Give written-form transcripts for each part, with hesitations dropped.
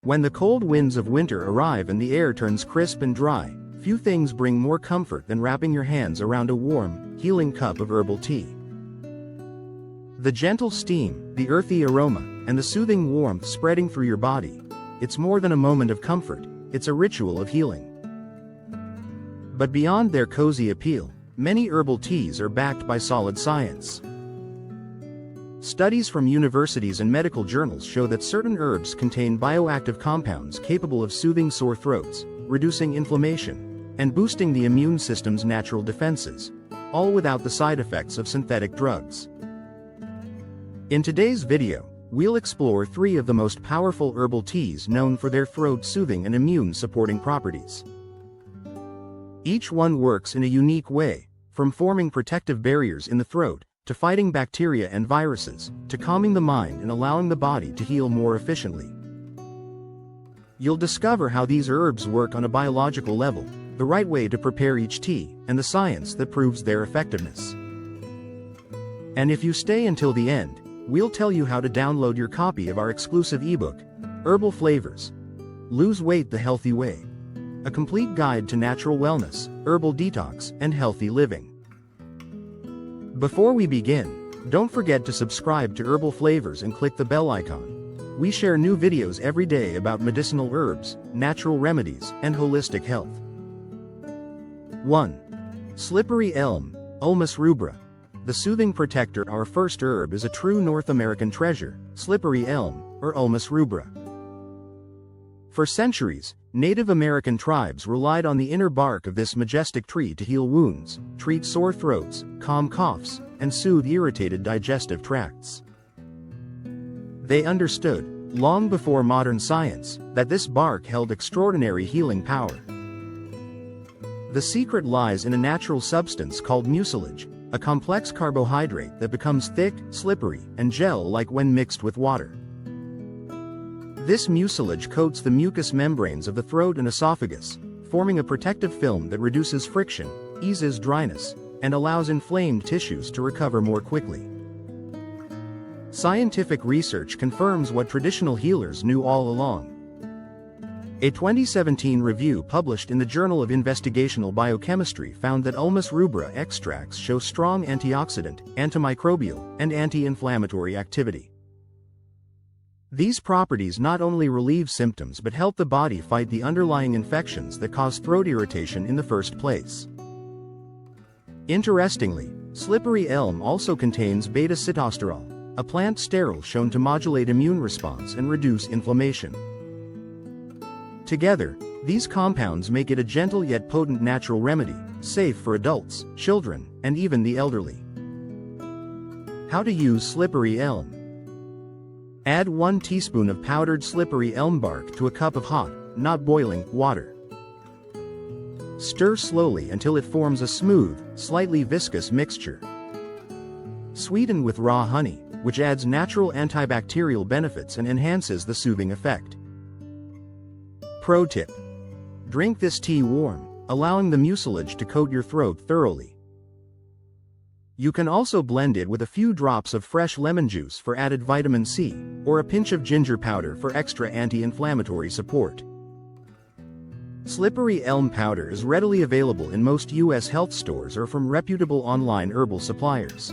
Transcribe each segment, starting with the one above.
When the cold winds of winter arrive and the air turns crisp and dry, few things bring more comfort than wrapping your hands around a warm, healing cup of herbal tea. The gentle steam, the earthy aroma, and the soothing warmth spreading through your body. It's more than a moment of comfort, it's a ritual of healing. But beyond their cozy appeal, many herbal teas are backed by solid science. Studies from universities and medical journals show that certain herbs contain bioactive compounds capable of soothing sore throats, reducing inflammation, and boosting the immune system's natural defenses, all without the side effects of synthetic drugs. In today's video, we'll explore 3 of the most powerful herbal teas known for their throat-soothing and immune-supporting properties. Each one works in a unique way, from forming protective barriers in the throat, to fighting bacteria and viruses, to calming the mind and allowing the body to heal more efficiently. You'll discover how these herbs work on a biological level, the right way to prepare each tea, and the science that proves their effectiveness. And if you stay until the end, we'll tell you how to download your copy of our exclusive ebook, Herbal Flavors: Lose Weight the Healthy Way. A complete guide to natural wellness, herbal detox, and healthy living. Before we begin, don't forget to subscribe to Herbal Flavors and click the bell icon. We share new videos every day about medicinal herbs, natural remedies, and holistic health. 1. Slippery Elm, Ulmus rubra. The soothing protector. Our first herb is a true North American treasure, slippery elm, or Ulmus rubra. For centuries, Native American tribes relied on the inner bark of this majestic tree to heal wounds, treat sore throats, calm coughs, and soothe irritated digestive tracts. They understood, long before modern science, that this bark held extraordinary healing power. The secret lies in a natural substance called mucilage, a complex carbohydrate that becomes thick, slippery, and gel-like when mixed with water. This mucilage coats the mucous membranes of the throat and esophagus, forming a protective film that reduces friction, eases dryness, and allows inflamed tissues to recover more quickly. Scientific research confirms what traditional healers knew all along. A 2017 review published in the Journal of Investigational Biochemistry found that Ulmus rubra extracts show strong antioxidant, antimicrobial, and anti-inflammatory activity. These properties not only relieve symptoms but help the body fight the underlying infections that cause throat irritation in the first place. Interestingly, slippery elm also contains beta-sitosterol, a plant sterol shown to modulate immune response and reduce inflammation. Together, these compounds make it a gentle yet potent natural remedy, safe for adults, children, and even the elderly. How to use slippery elm. Add 1 teaspoon of powdered slippery elm bark to a cup of hot, not boiling, water. Stir slowly until it forms a smooth, slightly viscous mixture. Sweeten with raw honey, which adds natural antibacterial benefits and enhances the soothing effect. Pro tip: drink this tea warm, allowing the mucilage to coat your throat thoroughly. You can also blend it with a few drops of fresh lemon juice for added vitamin C, or a pinch of ginger powder for extra anti-inflammatory support. Slippery elm powder is readily available in most U.S. health stores or from reputable online herbal suppliers.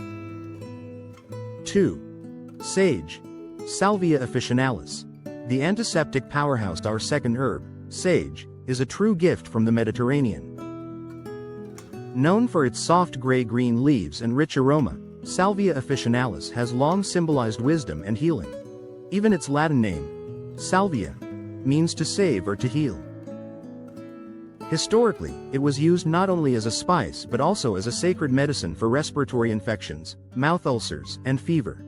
2. Sage, Salvia officinalis. The antiseptic powerhouse. Our second herb, sage, is a true gift from the Mediterranean. Known for its soft gray-green leaves and rich aroma, Salvia officinalis has long symbolized wisdom and healing. Even its Latin name, salvia, means to save or to heal. Historically, it was used not only as a spice but also as a sacred medicine for respiratory infections, mouth ulcers, and fever.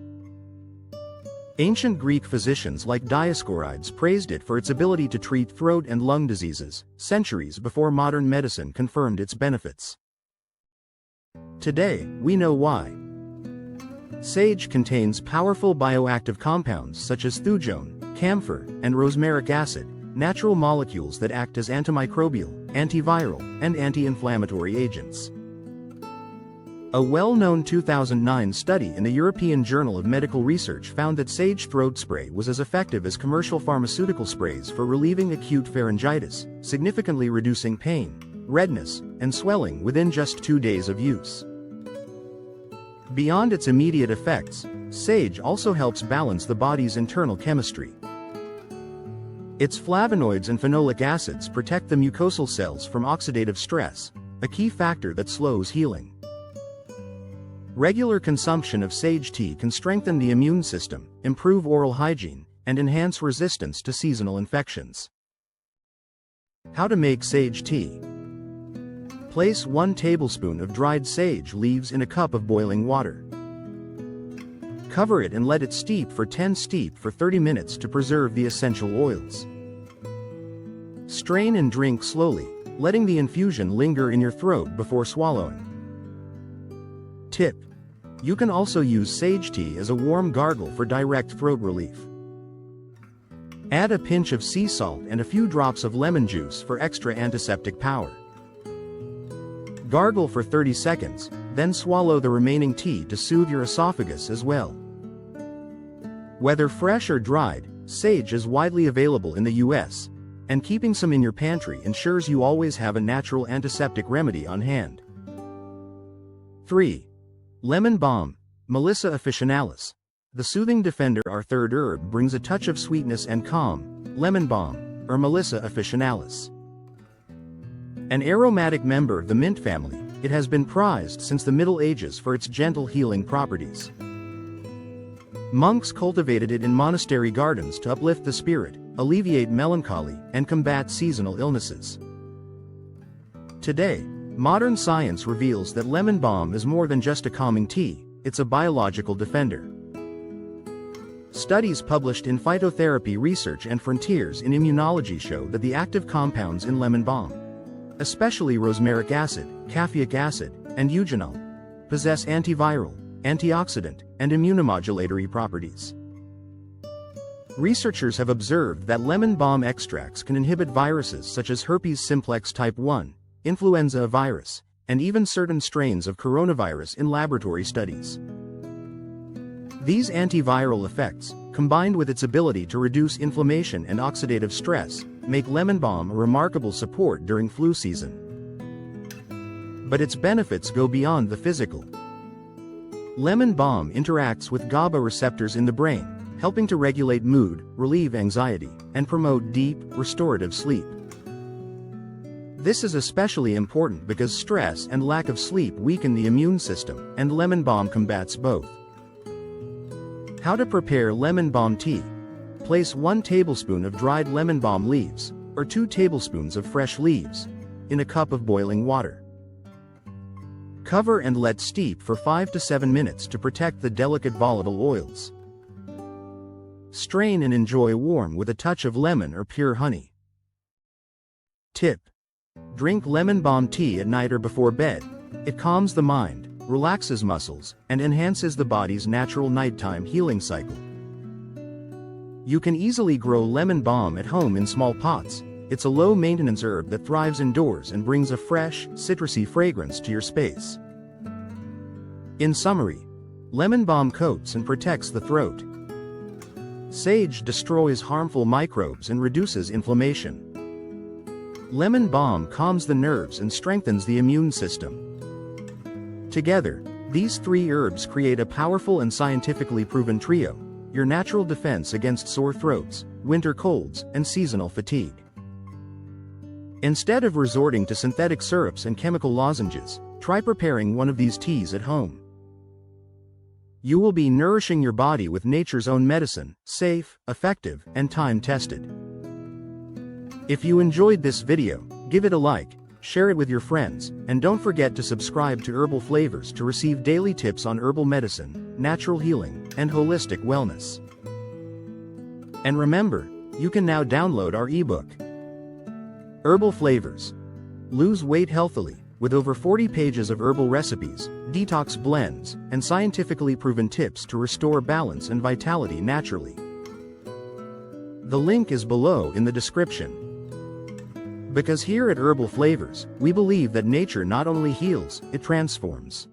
Ancient Greek physicians like Dioscorides praised it for its ability to treat throat and lung diseases, centuries before modern medicine confirmed its benefits. Today, we know why. Sage contains powerful bioactive compounds such as thujone, camphor, and rosmaric acid, natural molecules that act as antimicrobial, antiviral, and anti-inflammatory agents. A well-known 2009 study in the European Journal of Medical Research found that sage throat spray was as effective as commercial pharmaceutical sprays for relieving acute pharyngitis, significantly reducing pain, redness, and swelling within just 2 days of use. Beyond its immediate effects, sage also helps balance the body's internal chemistry. Its flavonoids and phenolic acids protect the mucosal cells from oxidative stress, a key factor that slows healing. Regular consumption of sage tea can strengthen the immune system, improve oral hygiene, and enhance resistance to seasonal infections. How to make sage tea. Place 1 tablespoon of dried sage leaves in a cup of boiling water. Cover it and let it steep for 30 minutes to preserve the essential oils. Strain and drink slowly, letting the infusion linger in your throat before swallowing. Tip: you can also use sage tea as a warm gargle for direct throat relief. Add a pinch of sea salt and a few drops of lemon juice for extra antiseptic power. Gargle for 30 seconds, then swallow the remaining tea to soothe your esophagus as well. Whether fresh or dried, sage is widely available in the US, and keeping some in your pantry ensures you always have a natural antiseptic remedy on hand. 3. Lemon balm, Melissa officinalis. The soothing defender, our third herb, brings a touch of sweetness and calm. Lemon balm, or Melissa officinalis. An aromatic member of the mint family, it has been prized since the Middle Ages for its gentle healing properties. Monks cultivated it in monastery gardens to uplift the spirit, alleviate melancholy, and combat seasonal illnesses. Today, modern science reveals that lemon balm is more than just a calming tea, it's a biological defender. Studies published in Phytotherapy Research and Frontiers in Immunology show that the active compounds in lemon balm, especially rosmaric acid, caffeic acid, and eugenol, possess antiviral, antioxidant, and immunomodulatory properties. Researchers have observed that lemon balm extracts can inhibit viruses such as herpes simplex type 1, influenza virus, and even certain strains of coronavirus in laboratory studies. These antiviral effects, combined with its ability to reduce inflammation and oxidative stress, make lemon balm a remarkable support during flu season. But its benefits go beyond the physical. Lemon balm interacts with GABA receptors in the brain, helping to regulate mood, relieve anxiety, and promote deep, restorative sleep. This is especially important because stress and lack of sleep weaken the immune system, and lemon balm combats both. How to prepare lemon balm tea. Place 1 tablespoon of dried lemon balm leaves, or 2 tablespoons of fresh leaves, in a cup of boiling water. Cover and let steep for 5 to 7 minutes to protect the delicate volatile oils. Strain and enjoy warm with a touch of lemon or pure honey. Tip: drink lemon balm tea at night or before bed. It calms the mind, relaxes muscles, and enhances the body's natural nighttime healing cycle. You can easily grow lemon balm at home in small pots. It's a low-maintenance herb that thrives indoors and brings a fresh, citrusy fragrance to your space. In summary, lemon balm coats and protects the throat. Sage destroys harmful microbes and reduces inflammation. Lemon balm calms the nerves and strengthens the immune system. Together, these 3 herbs create a powerful and scientifically proven trio, your natural defense against sore throats, winter colds, and seasonal fatigue. Instead of resorting to synthetic syrups and chemical lozenges, try preparing one of these teas at home. You will be nourishing your body with nature's own medicine, safe, effective, and time-tested. If you enjoyed this video, give it a like, share it with your friends, and don't forget to subscribe to Herbal Flavors to receive daily tips on herbal medicine, natural healing, and holistic wellness. And remember, you can now download our ebook, Herbal Flavors. Lose weight healthily, with over 40 pages of herbal recipes, detox blends, and scientifically proven tips to restore balance and vitality naturally. The link is below in the description. Because here at Herbal Flavors, we believe that nature not only heals, it transforms.